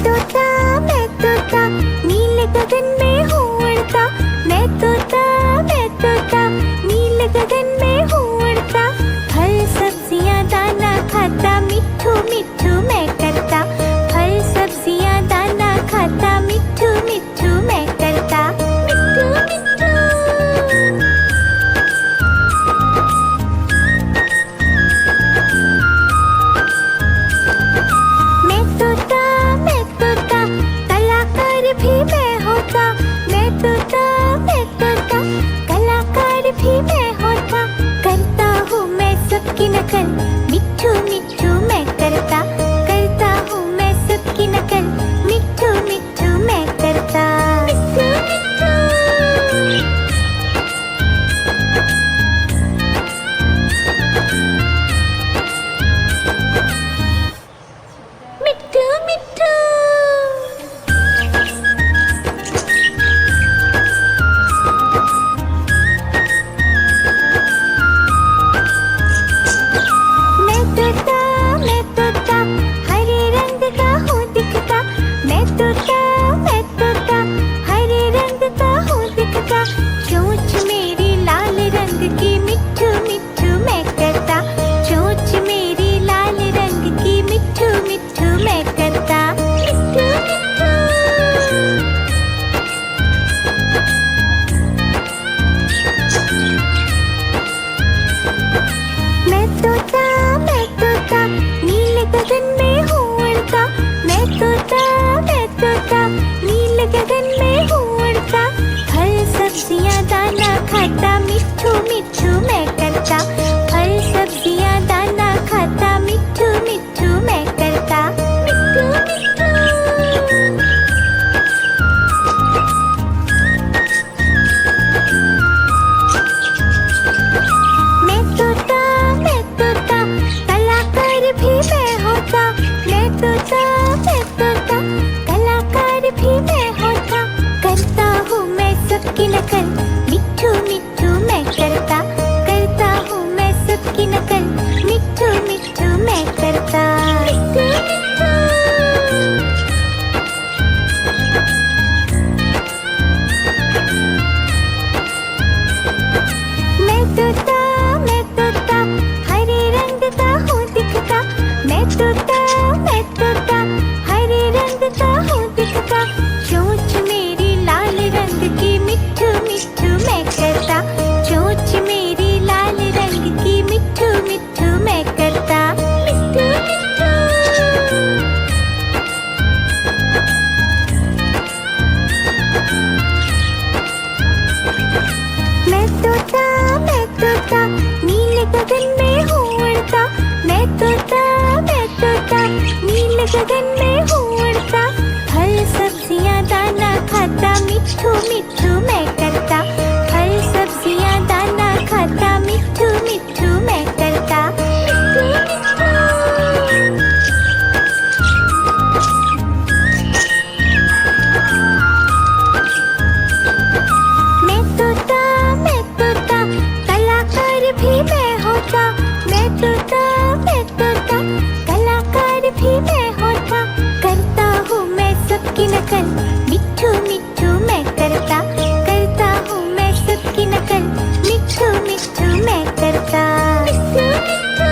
मैं तोता नीले गगन में हूँ उड़ता। मैं तोता नीले गगन में हूँ उड़ता। फल सब्जियाँ दाना खाता मिट्ठू मिट्ठू मैं करता। फल सब्जियाँ दाना खाता मिट्ठू मिट्ठू मैं करता। मिट्ठू मिट्ठू। मैं तोता कलाकार भी मैं होता। मैं तोता कलाकार भी मैं होता। करता हूँ मैं सबकी नकल मिट्ठू मिट्ठू मैं करता। करता हूँ मैं सबकी नकल मिट्ठू मिट्ठू मैं करता। मिट्ठू मिट्ठू। मिट्ठू मिट्ठू। मैं तोता हरे रंग का हूँ दिखता। मैं तोता हरे रंग का हूँ दिखता। चोंच मेरी लाल रंग की मिट्ठू मिट्ठू मैं करता। चोंच मेरी लाल रंग की मिट्ठू मिट्ठू मैं करता। मिट्ठू मिट्ठू। मैं तोता नीले गगन में हूँ उड़ता। मैं तोता नीले गगन में हूँ उड़ता। फल सब्जियाँ दाना खाता मिट्ठू मिट्ठू मैं करता। फल सब्जियाँ दाना खाता मिट्ठू मिट्ठू मैं करता। मिट्ठू मिट्ठू। मैं तोता कलाकार भी मैं होता। मैं तोता कलाकार भी मैं होता। करता हूँ मैं सबकी नकल मिट्ठू मिट्ठू मैं करता। करता हूँ मैं सबकी नकल मिट्ठू मिट्ठू मैं करता। मिट्ठू मिट्ठू। मैं तोता हरे रंग का हूँ दिखता। मैं तोता हरे रंग का हूँ दिखता। चोंच मेरी लाल रंग की मिट्ठू मिट्ठू मैं करता। चोंच मेरी लाल रंग की मिट्ठू मिट्ठू मैं करता। मिट्ठू मिट्ठू। मैं तोता नीले गगन में हूँ उड़ता। मैं तोता नीले गगन में हूँ उड़ता। फल सब्जियाँ दाना खाता मिट्ठू मिट्ठू मैं करता। फल सब्जियाँ दाना खाता मिट्ठू मिट्ठू मैं करता। मिट्ठू मिट्ठू। मैं तोता कलाकार भी मैं होता। मैं तोता कलाकार भी मैं होता। करता हूँ मैं सबकी नकल मिट्ठू मिट्ठू मैं करता। करता हूँ मैं सबकी नकल मिट्ठू मिट्ठू मैं करता। मिट्ठू मिट्ठू।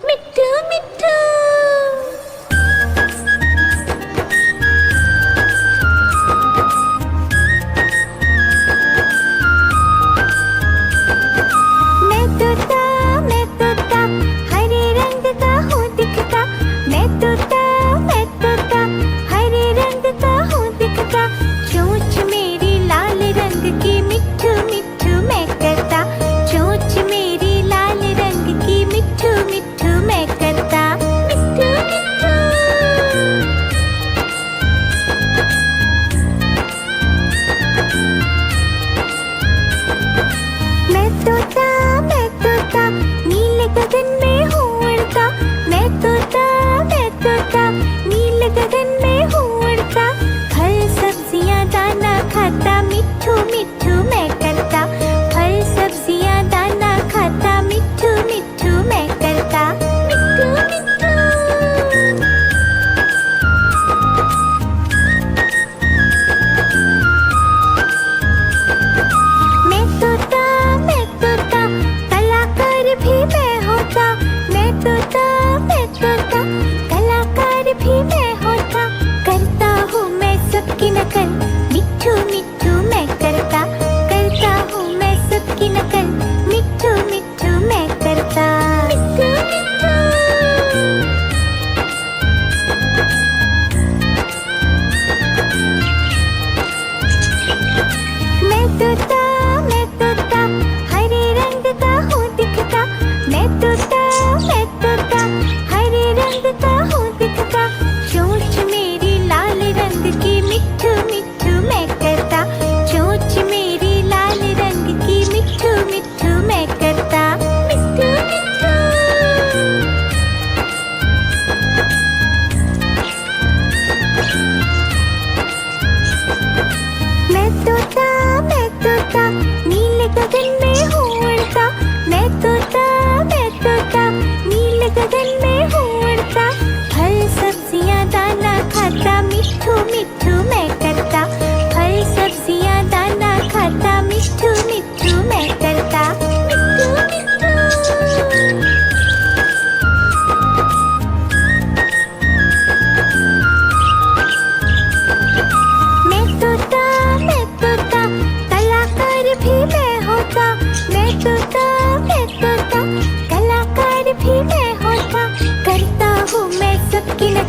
मिट्ठू मिट्ठू। मैं तोता हरे रंग का हूँ दिखता। मैं तोता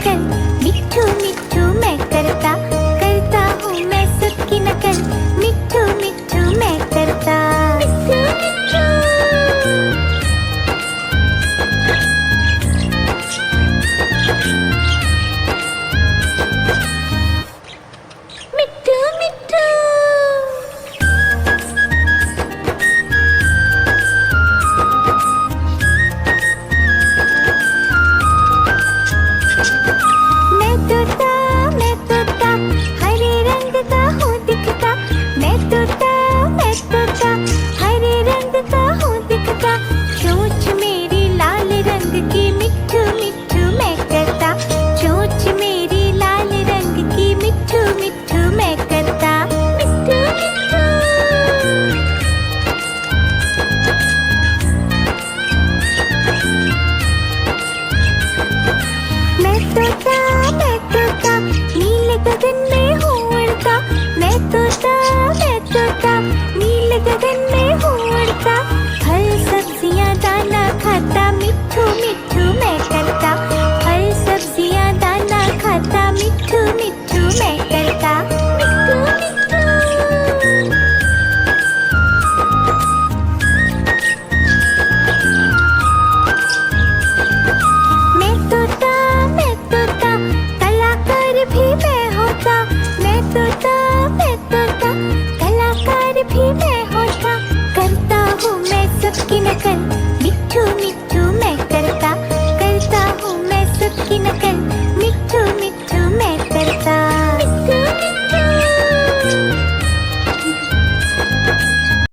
चल